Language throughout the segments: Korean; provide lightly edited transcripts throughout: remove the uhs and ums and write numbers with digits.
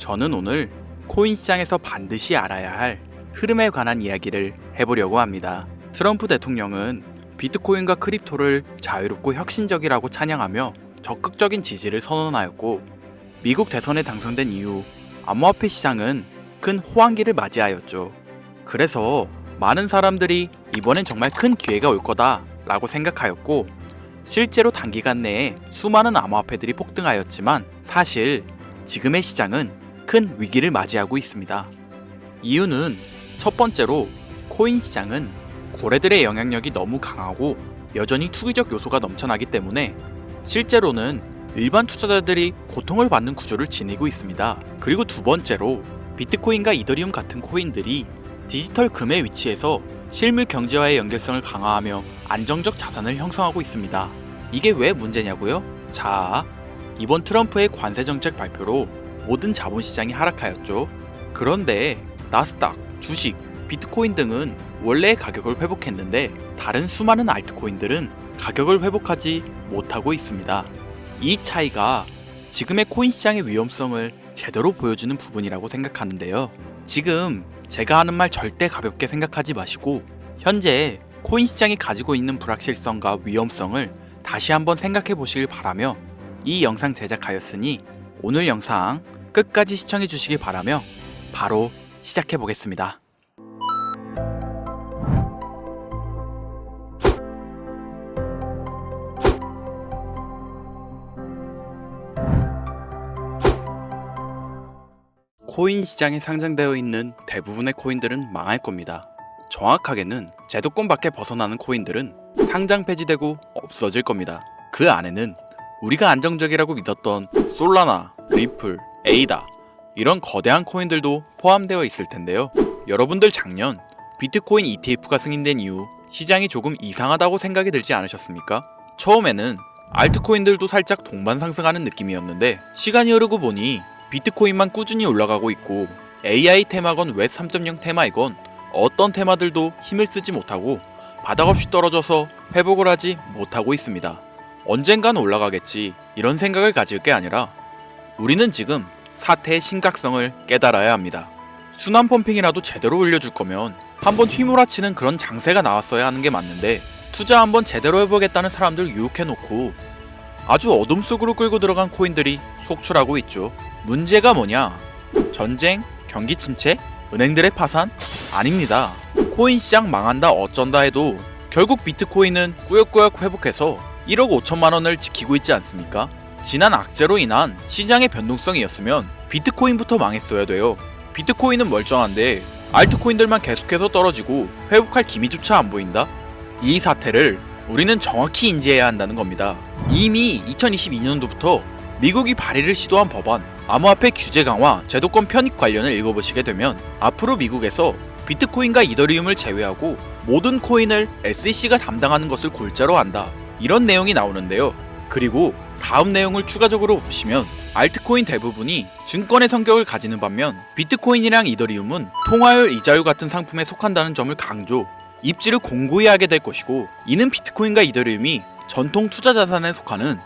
저는 오늘 코인 시장에서 반드시 알아야 할 흐름에 관한 이야기를 해보려고 합니다. 트럼프 대통령은 비트코인과 크립토를 자유롭고 혁신적이라고 찬양하며 적극적인 지지를 선언하였고, 미국 대선에 당선된 이후 암호화폐 시장은 큰 호황기를 맞이하였죠. 그래서 많은 사람들이 이번엔 정말 큰 기회가 올 거다 라고 생각하였고, 실제로 단기간 내에 수많은 암호화폐들이 폭등하였지만 사실 지금의 시장은 큰 위기를 맞이하고 있습니다. 이유는 첫 번째로 코인 시장은 고래들의 영향력이 너무 강하고 여전히 투기적 요소가 넘쳐나기 때문에 실제로는 일반 투자자들이 고통을 받는 구조를 지니고 있습니다. 그리고 두 번째로 비트코인과 이더리움 같은 코인들이 디지털 금의 위치에서 실물 경제와의 연결성을 강화하며 안정적 자산을 형성하고 있습니다. 이게 왜 문제냐고요? 자, 이번 트럼프의 관세 정책 발표로 모든 자본시장이 하락하였죠. 그런데 나스닥, 주식, 비트코인 등은 원래의 가격을 회복했는데 다른 수많은 알트코인들은 가격을 회복하지 못하고 있습니다. 이 차이가 지금의 코인 시장의 위험성을 제대로 보여주는 부분이라고 생각하는데요. 지금 제가 하는 말 절대 가볍게 생각하지 마시고 현재 코인 시장이 가지고 있는 불확실성과 위험성을 다시 한번 생각해 보시길 바라며 이 영상 제작하였으니 오늘 영상 끝까지 시청해 주시길 바라며 바로 시작해 보겠습니다. 코인 시장에 상장되어 있는 대부분의 코인들은 망할 겁니다. 정확하게는 제도권 밖에 벗어나는 코인들은 상장 폐지되고 없어질 겁니다. 그 안에는 우리가 안정적이라고 믿었던 솔라나, 리플, 에이다 이런 거대한 코인들도 포함되어 있을 텐데요. 여러분들 작년 비트코인 ETF가 승인된 이후 시장이 조금 이상하다고 생각이 들지 않으셨습니까? 처음에는 알트코인들도 살짝 동반 상승하는 느낌이었는데 시간이 흐르고 보니 비트코인만 꾸준히 올라가고 있고 AI 테마건 웹 3.0 테마이건 어떤 테마들도 힘을 쓰지 못하고 바닥 없이 떨어져서 회복을 하지 못하고 있습니다. 언젠간 올라가겠지 이런 생각을 가질 게 아니라 우리는 지금 사태의 심각성을 깨달아야 합니다. 순환 펌핑이라도 제대로 올려줄 거면 한번 휘몰아치는 그런 장세가 나왔어야 하는 게 맞는데 투자 한번 제대로 해보겠다는 사람들 유혹해놓고 아주 어둠 속으로 끌고 들어간 코인들이 속출하고 있죠. 문제가 뭐냐? 전쟁? 경기 침체? 은행들의 파산? 아닙니다. 코인 시장 망한다 어쩐다 해도 결국 비트코인은 꾸역꾸역 회복해서 1억 5천만 원을 지키고 있지 않습니까? 지난 악재로 인한 시장의 변동성이었으면 비트코인부터 망했어야 돼요. 비트코인은 멀쩡한데 알트코인들만 계속해서 떨어지고 회복할 기미조차 안 보인다? 이 사태를 우리는 정확히 인지해야 한다는 겁니다. 이미 2022년도부터 미국이 발의를 시도한 법안 암호화폐 규제 강화 제도권 편입 관련을 읽어보시게 되면 앞으로 미국에서 비트코인과 이더리움을 제외하고 모든 코인을 SEC가 담당하는 것을 골자로 한다 이런 내용이 나오는데요. 그리고 다음 내용을 추가적으로 보시면 알트코인 대부분이 증권의 성격을 가지는 반면 비트코인이랑 이더리움은 통화율, 이자율 같은 상품에 속한다는 점을 강조, 입지를 공고히 하게 될 것이고 이는 비트코인과 이더리움이 전통 투자 자산에 속하는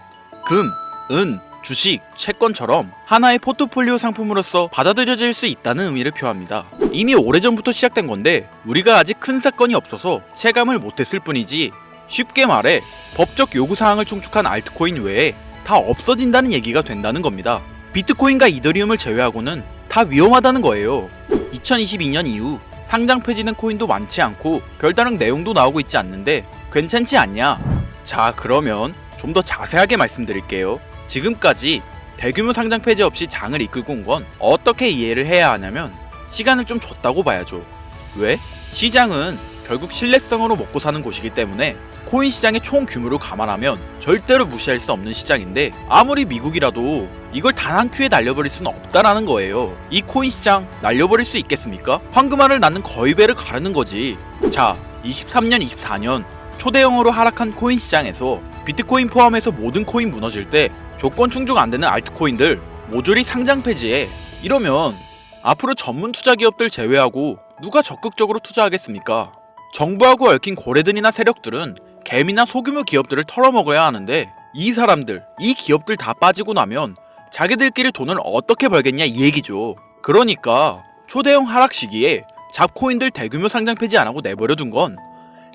금, 은, 주식, 채권처럼 하나의 포트폴리오 상품으로서 받아들여질 수 있다는 의미를 표합니다. 이미 오래전부터 시작된 건데 우리가 아직 큰 사건이 없어서 체감을 못했을 뿐이지 쉽게 말해 법적 요구사항을 충족한 알트코인 외에 다 없어진다는 얘기가 된다는 겁니다. 비트코인과 이더리움을 제외하고는 다 위험하다는 거예요. 2022년 이후 상장 폐지된 코인도 많지 않고 별다른 내용도 나오고 있지 않는데 괜찮지 않냐? 자, 그러면 좀 더 자세하게 말씀드릴게요. 지금까지 대규모 상장 폐지 없이 장을 이끌고 온 건 어떻게 이해를 해야 하냐면 시간을 좀 줬다고 봐야죠. 왜? 시장은 결국 신뢰성으로 먹고 사는 곳이기 때문에 코인 시장의 총 규모를 감안하면 절대로 무시할 수 없는 시장인데 아무리 미국이라도 이걸 단 한 큐에 날려버릴 수는 없다라는 거예요. 이 코인 시장 날려버릴 수 있겠습니까? 황금알을 낳는 거위배를 가르는 거지. 자, 23년, 24년 초대형으로 하락한 코인 시장에서 비트코인 포함해서 모든 코인 무너질 때 조건 충족 안 되는 알트코인들 모조리 상장 폐지해. 이러면 앞으로 전문 투자 기업들 제외하고 누가 적극적으로 투자하겠습니까? 정부하고 얽힌 고래들이나 세력들은 개미나 소규모 기업들을 털어먹어야 하는데 이 사람들, 이 기업들 다 빠지고 나면 자기들끼리 돈을 어떻게 벌겠냐 이 얘기죠. 그러니까 초대형 하락 시기에 잡코인들 대규모 상장 폐지 안 하고 내버려둔 건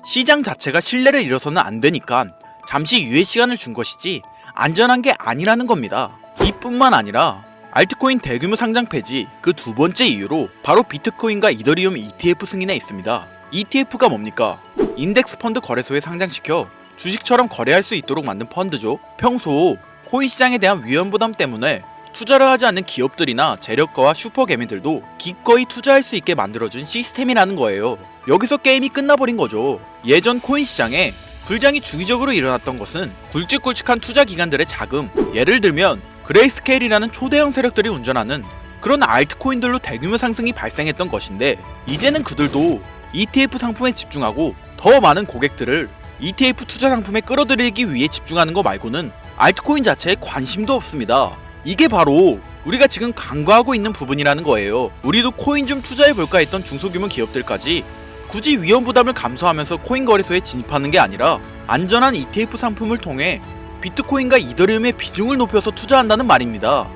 시장 자체가 신뢰를 잃어서는 안 되니까 잠시 유예 시간을 준 것이지 안전한 게 아니라는 겁니다. 이뿐만 아니라 알트코인 대규모 상장 폐지 그 두 번째 이유로 바로 비트코인과 이더리움 ETF 승인에 있습니다. ETF가 뭡니까? 인덱스 펀드 거래소에 상장시켜 주식처럼 거래할 수 있도록 만든 펀드죠. 평소 코인 시장에 대한 위험 부담 때문에 투자를 하지 않는 기업들이나 재력가와 슈퍼개미들도 기꺼이 투자할 수 있게 만들어준 시스템이라는 거예요. 여기서 게임이 끝나버린 거죠. 예전 코인 시장에 불장이 주기적으로 일어났던 것은 굵직굵직한 투자 기관들의 자금, 예를 들면 그레이스케일이라는 초대형 세력들이 운전하는 그런 알트코인들로 대규모 상승이 발생했던 것인데, 이제는 그들도 ETF 상품에 집중하고 더 많은 고객들을 ETF 투자 상품에 끌어들이기 위해 집중하는 거 말고는 알트코인 자체에 관심도 없습니다. 이게 바로 우리가 지금 간과하고 있는 부분이라는 거예요. 우리도 코인 좀 투자해볼까 했던 중소규모 기업들까지 굳이 위험 부담을 감수하면서 코인 거래소에 진입하는 게 아니라 안전한 ETF 상품을 통해 비트코인과 이더리움의 비중을 높여서 투자한다는 말입니다.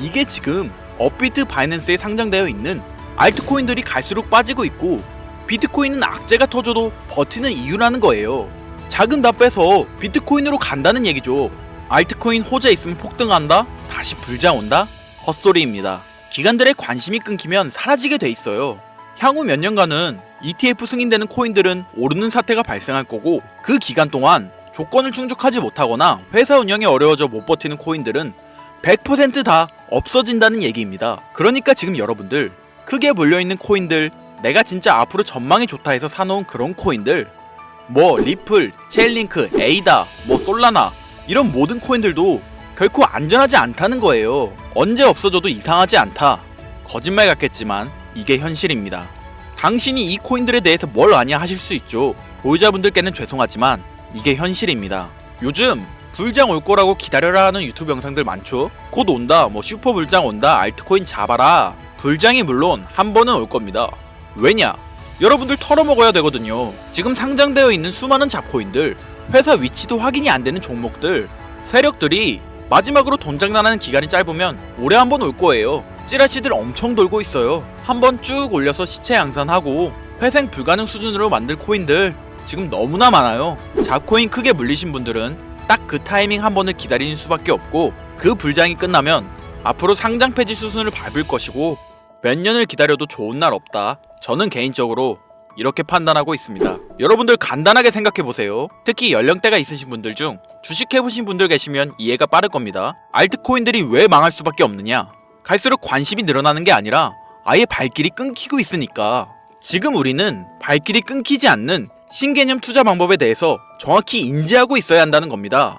이게 지금 업비트 바이낸스에 상장되어 있는 알트코인들이 갈수록 빠지고 있고 비트코인은 악재가 터져도 버티는 이유라는 거예요. 자금 다 빼서 비트코인으로 간다는 얘기죠. 알트코인 호재 있으면 폭등한다? 다시 불장 온다? 헛소리입니다. 기관들의 관심이 끊기면 사라지게 돼 있어요. 향후 몇 년간은 ETF 승인되는 코인들은 오르는 사태가 발생할 거고, 그 기간 동안 조건을 충족하지 못하거나 회사 운영이 어려워져 못 버티는 코인들은 100% 다 없어진다는 얘기입니다. 그러니까 지금 여러분들 크게 몰려있는 코인들, 내가 진짜 앞으로 전망이 좋다 해서 사놓은 그런 코인들, 뭐 리플, 체인링크, 에이다, 뭐 솔라나 이런 모든 코인들도 결코 안전하지 않다는 거예요. 언제 없어져도 이상하지 않다. 거짓말 같겠지만 이게 현실입니다. 당신이 이 코인들에 대해서 뭘 아냐 하실 수 있죠. 보유자분들께는 죄송하지만 이게 현실입니다. 요즘 불장 올 거라고 기다려라 하는 유튜브 영상들 많죠. 곧 온다, 뭐 슈퍼 불장 온다, 알트코인 잡아라. 불장이 물론 한 번은 올 겁니다. 왜냐? 여러분들 털어먹어야 되거든요. 지금 상장되어 있는 수많은 잡코인들, 회사 위치도 확인이 안 되는 종목들, 세력들이 마지막으로 돈 장난하는 기간이 짧으면 올해 한 번 올 거예요. 찌라시들 엄청 돌고 있어요. 한번 쭉 올려서 시체 양산하고 회생 불가능 수준으로 만들 코인들 지금 너무나 많아요. 잡코인 크게 물리신 분들은 딱 그 타이밍 한 번을 기다리는 수밖에 없고, 그 불장이 끝나면 앞으로 상장 폐지 수순을 밟을 것이고 몇 년을 기다려도 좋은 날 없다. 저는 개인적으로 이렇게 판단하고 있습니다. 여러분들 간단하게 생각해보세요. 특히 연령대가 있으신 분들 중 주식해보신 분들 계시면 이해가 빠를 겁니다. 알트코인들이 왜 망할 수밖에 없느냐? 갈수록 관심이 늘어나는 게 아니라 아예 발길이 끊기고 있으니까. 지금 우리는 발길이 끊기지 않는 신개념 투자 방법에 대해서 정확히 인지하고 있어야 한다는 겁니다.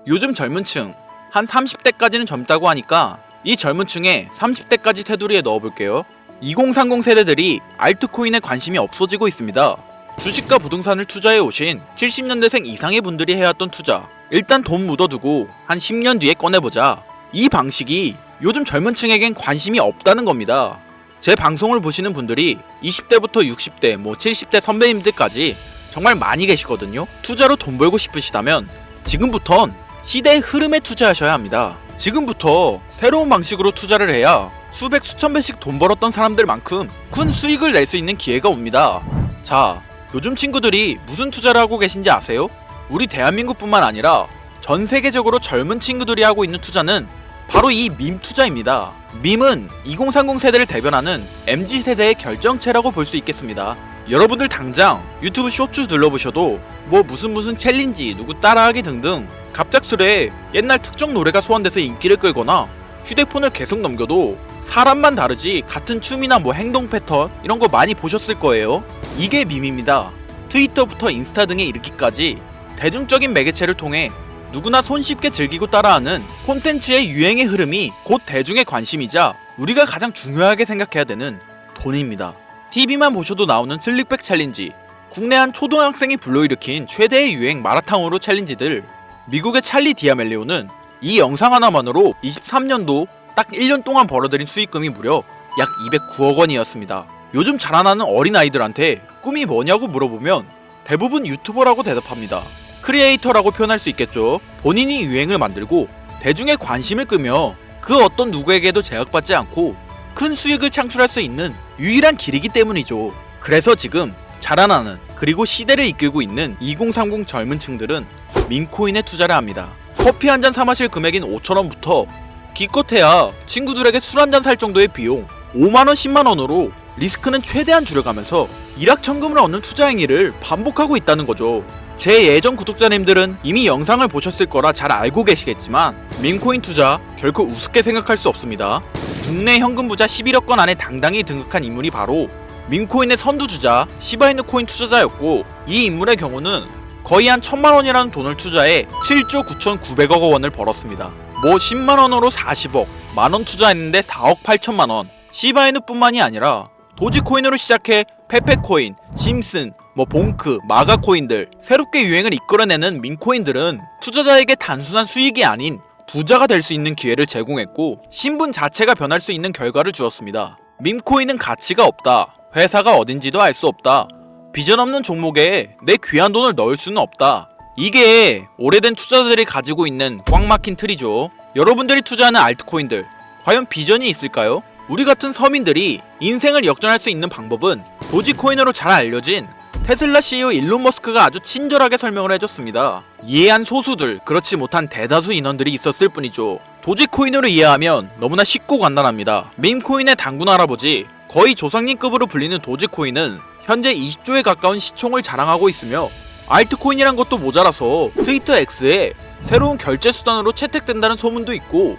요즘 젊은 층, 한 30대까지는 젊다고 하니까 이 젊은 층에 30대까지 테두리에 넣어볼게요. 2030 세대들이 알트코인에 관심이 없어지고 있습니다. 주식과 부동산을 투자해 오신 70년대생 이상의 분들이 해왔던 투자, 일단 돈 묻어두고 한 10년 뒤에 꺼내보자. 이 방식이 요즘 젊은 층에겐 관심이 없다는 겁니다. 제 방송을 보시는 분들이 20대부터 60대, 뭐 70대 선배님들까지 정말 많이 계시거든요. 투자로 돈 벌고 싶으시다면 지금부턴 시대의 흐름에 투자하셔야 합니다. 지금부터 새로운 방식으로 투자를 해야 수백 수천 배씩 돈 벌었던 사람들만큼 큰 수익을 낼 수 있는 기회가 옵니다. 자, 요즘 친구들이 무슨 투자를 하고 계신지 아세요? 우리 대한민국뿐만 아니라 전 세계적으로 젊은 친구들이 하고 있는 투자는 바로 이 밈 투자입니다. 밈은 2030 세대를 대변하는 MZ세대의 결정체라고 볼 수 있겠습니다. 여러분들 당장 유튜브 쇼츠 둘러보셔도 뭐 무슨 챌린지, 누구 따라하기 등등 갑작스레 옛날 특정 노래가 소환돼서 인기를 끌거나 휴대폰을 계속 넘겨도 사람만 다르지 같은 춤이나 뭐 행동 패턴 이런 거 많이 보셨을 거예요. 이게 밈입니다. 트위터부터 인스타 등에 이르기까지 대중적인 매개체를 통해 누구나 손쉽게 즐기고 따라하는 콘텐츠의 유행의 흐름이 곧 대중의 관심이자 우리가 가장 중요하게 생각해야 되는 돈입니다. TV만 보셔도 나오는 슬릭백 챌린지, 국내 한 초등학생이 불러일으킨 최대의 유행 마라탕으로 챌린지들, 미국의 찰리 디아멜리오는 이 영상 하나만으로 23년도 딱 1년 동안 벌어들인 수익금이 무려 약 209억 원이었습니다. 요즘 자라나는 어린아이들한테 꿈이 뭐냐고 물어보면 대부분 유튜버라고 대답합니다. 크리에이터라고 표현할 수 있겠죠. 본인이 유행을 만들고 대중의 관심을 끄며 그 어떤 누구에게도 제약받지 않고 큰 수익을 창출할 수 있는 유일한 길이기 때문이죠. 그래서 지금 자라나는 그리고 시대를 이끌고 있는 2030 젊은 층들은 민코인에 투자를 합니다. 커피 한 잔 사 마실 금액인 5,000원부터 기껏해야 친구들에게 술 한 잔 살 정도의 비용 5만원 10만원으로 리스크는 최대한 줄여가면서 일확천금을 얻는 투자 행위를 반복하고 있다는 거죠. 제 예전 구독자님들은 이미 영상을 보셨을 거라 잘 알고 계시겠지만 민코인 투자 결코 우습게 생각할 수 없습니다. 국내 현금 부자 11억 건 안에 당당히 등극한 인물이 바로 민코인의 선두주자 시바이누 코인 투자자였고, 이 인물의 경우는 거의 한 1000만원이라는 돈을 투자해 7조 9,900억 원을 벌었습니다. 뭐 10만원으로 40억, 만원 투자했는데 4억 8천만원. 시바이누 뿐만이 아니라 도지코인으로 시작해 페페코인, 심슨, 봉크, 마가 코인들 새롭게 유행을 이끌어내는 민코인들은 투자자에게 단순한 수익이 아닌 부자가 될 수 있는 기회를 제공했고, 신분 자체가 변할 수 있는 결과를 주었습니다. 민코인은 가치가 없다, 회사가 어딘지도 알 수 없다, 비전 없는 종목에 내 귀한 돈을 넣을 수는 없다, 이게 오래된 투자자들이 가지고 있는 꽉 막힌 틀이죠. 여러분들이 투자하는 알트코인들 과연 비전이 있을까요? 우리 같은 서민들이 인생을 역전할 수 있는 방법은 도지코인으로 잘 알려진 테슬라 CEO 일론 머스크가 아주 친절하게 설명을 해줬습니다. 이해한 소수들, 그렇지 못한 대다수 인원들이 있었을 뿐이죠. 도지코인으로 이해하면 너무나 쉽고 간단합니다. 밈코인의 당군 할아버지, 거의 조상님급으로 불리는 도지코인은 현재 20조에 가까운 시총을 자랑하고 있으며, 알트코인이란 것도 모자라서 트위터 X에 새로운 결제 수단으로 채택된다는 소문도 있고,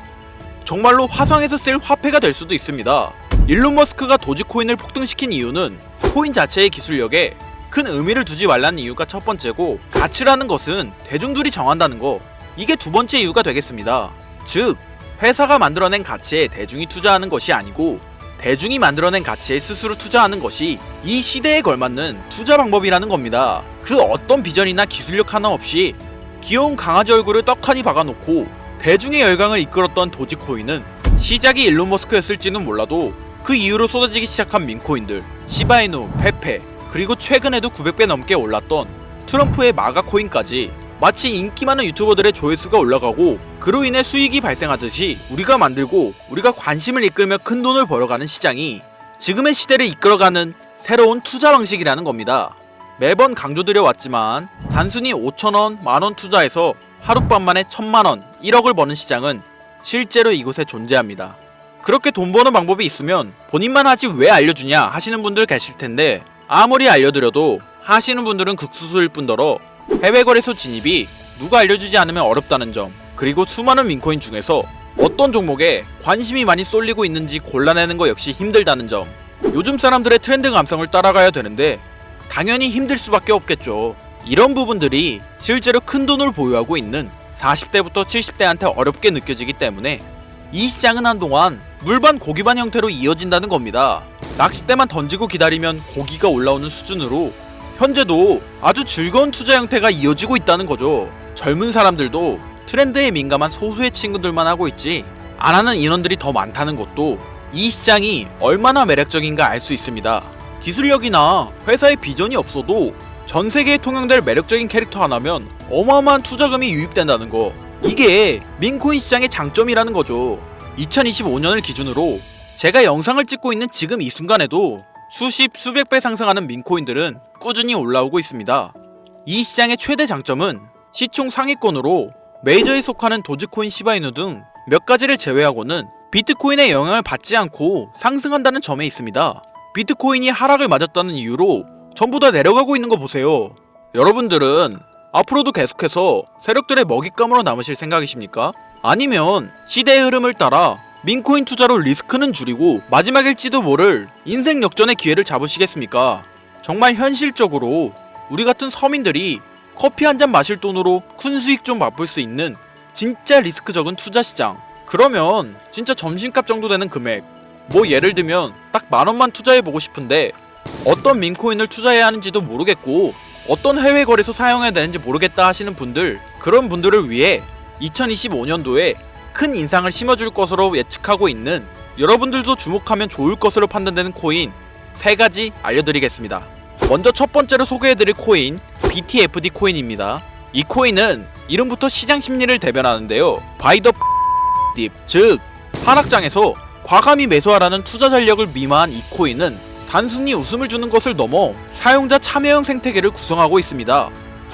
정말로 화성에서 쓸 화폐가 될 수도 있습니다. 일론 머스크가 도지코인을 폭등시킨 이유는 코인 자체의 기술력에 큰 의미를 두지 말라는 이유가 첫 번째고, 가치라는 것은 대중들이 정한다는 거, 이게 두 번째 이유가 되겠습니다. 즉, 회사가 만들어낸 가치에 대중이 투자하는 것이 아니고 대중이 만들어낸 가치에 스스로 투자하는 것이 이 시대에 걸맞는 투자 방법이라는 겁니다. 그 어떤 비전이나 기술력 하나 없이 귀여운 강아지 얼굴을 떡하니 박아놓고 대중의 열광을 이끌었던 도지코인은 시작이 일론 머스크였을지는 몰라도 그 이후로 쏟아지기 시작한 민코인들, 시바이누, 페페, 그리고 최근에도 900배 넘게 올랐던 트럼프의 마가 코인까지 마치 인기 많은 유튜버들의 조회수가 올라가고 그로 인해 수익이 발생하듯이 우리가 만들고 우리가 관심을 이끌며 큰 돈을 벌어가는 시장이 지금의 시대를 이끌어가는 새로운 투자 방식이라는 겁니다. 매번 강조드려 왔지만 단순히 5천원, 만원 투자해서 하룻밤 만에 1000만원, 1억을 버는 시장은 실제로 이곳에 존재합니다. 그렇게 돈 버는 방법이 있으면 본인만 하지 왜 알려주냐 하시는 분들 계실 텐데, 아무리 알려드려도 하시는 분들은 극소수일 뿐더러 해외 거래소 진입이 누가 알려주지 않으면 어렵다는 점, 그리고 수많은 민코인 중에서 어떤 종목에 관심이 많이 쏠리고 있는지 골라내는 거 역시 힘들다는 점, 요즘 사람들의 트렌드 감성을 따라가야 되는데 당연히 힘들 수밖에 없겠죠. 이런 부분들이 실제로 큰 돈을 보유하고 있는 40대부터 70대한테 어렵게 느껴지기 때문에 이 시장은 한동안 물반 고기반 형태로 이어진다는 겁니다. 낚싯대만 던지고 기다리면 고기가 올라오는 수준으로 현재도 아주 즐거운 투자 형태가 이어지고 있다는 거죠. 젊은 사람들도 트렌드에 민감한 소수의 친구들만 하고 있지 안 하는 인원들이 더 많다는 것도 이 시장이 얼마나 매력적인가 알 수 있습니다. 기술력이나 회사의 비전이 없어도 전 세계에 통용될 매력적인 캐릭터 하나면 어마어마한 투자금이 유입된다는 거, 이게 민코인 시장의 장점이라는 거죠. 2025년을 기준으로 제가 영상을 찍고 있는 지금 이 순간에도 수십 수백 배 상승하는 민코인들은 꾸준히 올라오고 있습니다. 이 시장의 최대 장점은 시총 상위권으로 메이저에 속하는 도지코인, 시바이누 등 몇 가지를 제외하고는 비트코인의 영향을 받지 않고 상승한다는 점에 있습니다. 비트코인이 하락을 맞았다는 이유로 전부 다 내려가고 있는 거 보세요. 여러분들은 앞으로도 계속해서 세력들의 먹잇감으로 남으실 생각이십니까? 아니면 시대의 흐름을 따라 민코인 투자로 리스크는 줄이고 마지막일지도 모를 인생 역전의 기회를 잡으시겠습니까? 정말 현실적으로 우리 같은 서민들이 커피 한 잔 마실 돈으로 큰 수익 좀 맛볼 수 있는 진짜 리스크 적은 투자 시장, 그러면 진짜 점심값 정도 되는 금액, 뭐 예를 들면 딱 만원만 투자해보고 싶은데 어떤 민코인을 투자해야 하는지도 모르겠고 어떤 해외 거래소 사용해야 되는지 모르겠다 하시는 분들, 그런 분들을 위해 2025년도에 큰 인상을 심어줄 것으로 예측하고 있는, 여러분들도 주목하면 좋을 것으로 판단되는 코인 3가지 알려드리겠습니다. 먼저 첫 번째로 소개해드릴 코인, BTFD 코인입니다. 이 코인은 이름부터 시장 심리를 대변하는데요. 바이 더 딥, 즉 하락장에서 과감히 매수하라는 투자 전략을 미마한 이 코인은 단순히 웃음을 주는 것을 넘어 사용자 참여형 생태계를 구성하고 있습니다.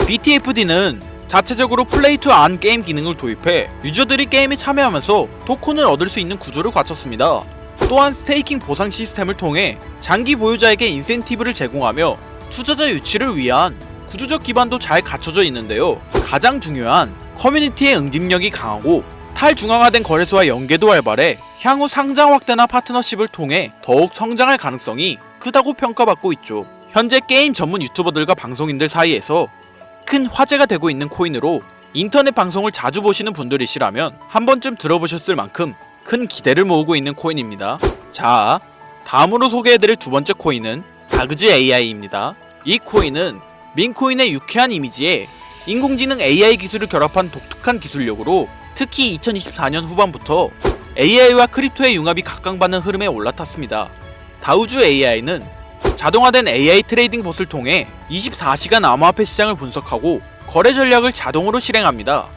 BTFD는 자체적으로 플레이 투 안 게임 기능을 도입해 유저들이 게임에 참여하면서 토큰을 얻을 수 있는 구조를 갖췄습니다. 또한 스테이킹 보상 시스템을 통해 장기 보유자에게 인센티브를 제공하며 투자자 유치를 위한 구조적 기반도 잘 갖춰져 있는데요. 가장 중요한 커뮤니티의 응집력이 강하고 탈중앙화된 거래소와 연계도 활발해 향후 상장 확대나 파트너십을 통해 더욱 성장할 가능성이 크다고 평가받고 있죠. 현재 게임 전문 유튜버들과 방송인들 사이에서 큰 화제가 되고 있는 코인으로 인터넷 방송을 자주 보시는 분들이시라면 한 번쯤 들어보셨을 만큼 큰 기대를 모으고 있는 코인입니다. 자, 다음으로 소개해드릴 두 번째 코인은 다그즈 AI입니다. 이 코인은 민코인의 유쾌한 이미지에 인공지능 AI 기술을 결합한 독특한 기술력으로 특히 2024년 후반부터 AI와 크립토의 융합이 각광받는 흐름에 올라탔습니다. 다우주 AI는 자동화된 AI 트레이딩 봇을 통해 24시간 암호화폐 시장을 분석하고 거래 전략을 자동으로 실행합니다.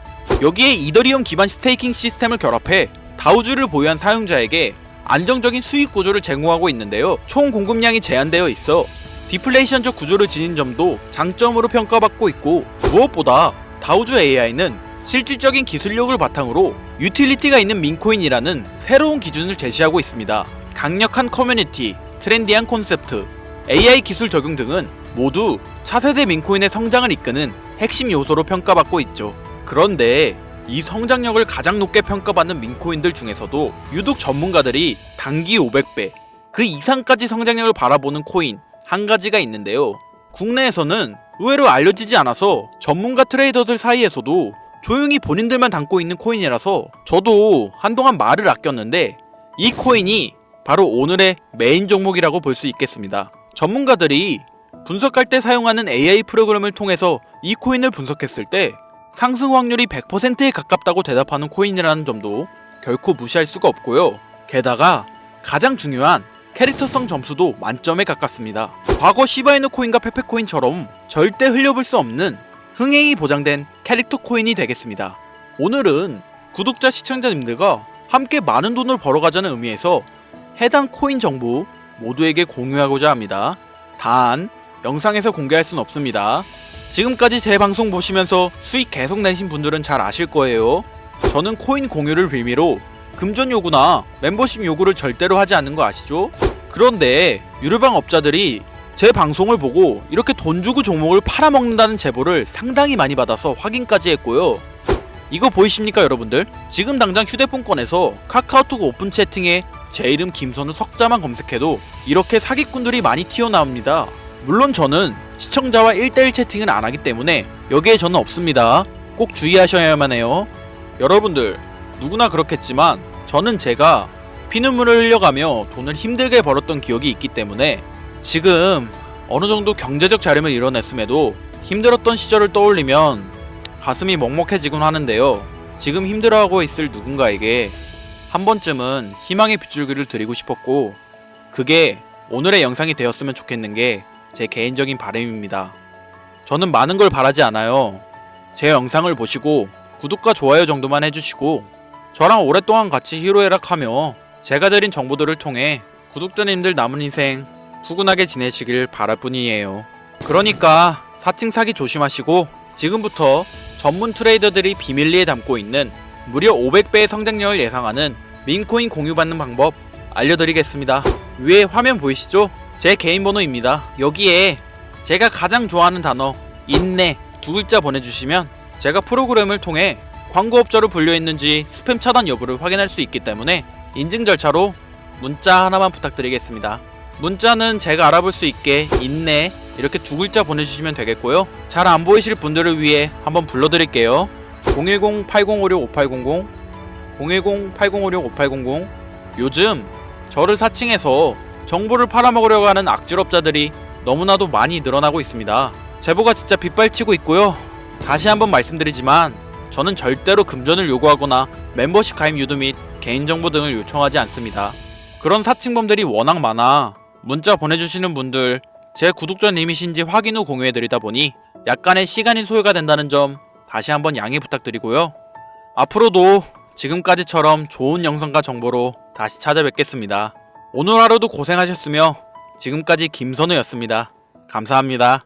여기에 이더리움 기반 스테이킹 시스템을 결합해 다우주를 보유한 사용자에게 안정적인 수익 구조를 제공하고 있는데요. 총 공급량이 제한되어 있어 디플레이션적 구조를 지닌 점도 장점으로 평가받고 있고, 무엇보다 다우주 AI는 실질적인 기술력을 바탕으로 유틸리티가 있는 민코인이라는 새로운 기준을 제시하고 있습니다. 강력한 커뮤니티, 트렌디한 콘셉트, AI 기술 적용 등은 모두 차세대 민코인의 성장을 이끄는 핵심 요소로 평가받고 있죠. 그런데 이 성장력을 가장 높게 평가받는 민코인들 중에서도 유독 전문가들이 단기 500배, 그 이상까지 성장력을 바라보는 코인 한 가지가 있는데요. 국내에서는 의외로 알려지지 않아서 전문가 트레이더들 사이에서도 조용히 본인들만 담고 있는 코인이라서 저도 한동안 말을 아꼈는데, 이 코인이 바로 오늘의 메인 종목이라고 볼 수 있겠습니다. 전문가들이 분석할 때 사용하는 AI 프로그램을 통해서 이 코인을 분석했을 때 상승 확률이 100%에 가깝다고 대답하는 코인이라는 점도 결코 무시할 수가 없고요. 게다가 가장 중요한 캐릭터성 점수도 만점에 가깝습니다. 과거 시바이누 코인과 페페코인처럼 절대 흘려볼 수 없는 흥행이 보장된 캐릭터 코인이 되겠습니다. 오늘은 구독자 시청자님들과 함께 많은 돈을 벌어가자는 의미에서 해당 코인 정보 모두에게 공유하고자 합니다. 단 영상에서 공개할 순 없습니다. 지금까지 제 방송 보시면서 수익 계속 내신 분들은 잘 아실 거예요. 저는 코인 공유를 빌미로 금전 요구나 멤버십 요구를 절대로 하지 않는 거 아시죠? 그런데 유료방 업자들이 제 방송을 보고 이렇게 돈 주고 종목을 팔아먹는다는 제보를 상당히 많이 받아서 확인까지 했고요. 이거 보이십니까 여러분들? 지금 당장 휴대폰 꺼내서 카카오톡 오픈 채팅에 제 이름 김선우 석자만 검색해도 이렇게 사기꾼들이 많이 튀어나옵니다. 물론 저는 시청자와 1대1 채팅을 안 하기 때문에 여기에 저는 없습니다. 꼭 주의하셔야만 해요. 여러분들 누구나 그렇겠지만 저는 제가 피눈물을 흘려가며 돈을 힘들게 벌었던 기억이 있기 때문에 지금 어느정도 경제적 자립을 이뤄냈음에도 힘들었던 시절을 떠올리면 가슴이 먹먹해지곤 하는데요. 지금 힘들어하고 있을 누군가에게 한 번쯤은 희망의 빗줄기를 드리고 싶었고, 그게 오늘의 영상이 되었으면 좋겠는 게 제 개인적인 바람입니다. 저는 많은 걸 바라지 않아요. 제 영상을 보시고 구독과 좋아요 정도만 해주시고 저랑 오랫동안 같이 희로애락하며 제가 드린 정보들을 통해 구독자님들 남은 인생 후끈하게 지내시길 바랄 뿐이에요. 그러니까 사칭 사기 조심하시고 지금부터 전문 트레이더들이 비밀리에 담고 있는 무려 500배의 성장력을 예상하는 민코인 공유받는 방법 알려드리겠습니다. 위에 화면 보이시죠? 제 개인 번호입니다. 여기에 제가 가장 좋아하는 단어 인내 두 글자 보내주시면 제가 프로그램을 통해 광고업자로 분류했는지 스팸 차단 여부를 확인할 수 있기 때문에 인증 절차로 문자 하나만 부탁드리겠습니다. 문자는 제가 알아볼 수 있게 인내 이렇게 두 글자 보내주시면 되겠고요. 잘 안 보이실 분들을 위해 한번 불러드릴게요. 010-8056-5800 010-8056-5800. 요즘 저를 사칭해서 정보를 팔아먹으려고 하는 악질업자들이 너무나도 많이 늘어나고 있습니다. 제보가 진짜 빗발치고 있고요. 다시 한번 말씀드리지만 저는 절대로 금전을 요구하거나 멤버십 가입 유도 및 개인정보 등을 요청하지 않습니다. 그런 사칭범들이 워낙 많아 문자 보내주시는 분들 제 구독자님이신지 확인 후 공유해드리다 보니 약간의 시간이 소요가 된다는 점 다시 한번 양해 부탁드리고요. 앞으로도 지금까지처럼 좋은 영상과 정보로 다시 찾아뵙겠습니다. 오늘 하루도 고생하셨으며 지금까지 김선우였습니다. 감사합니다.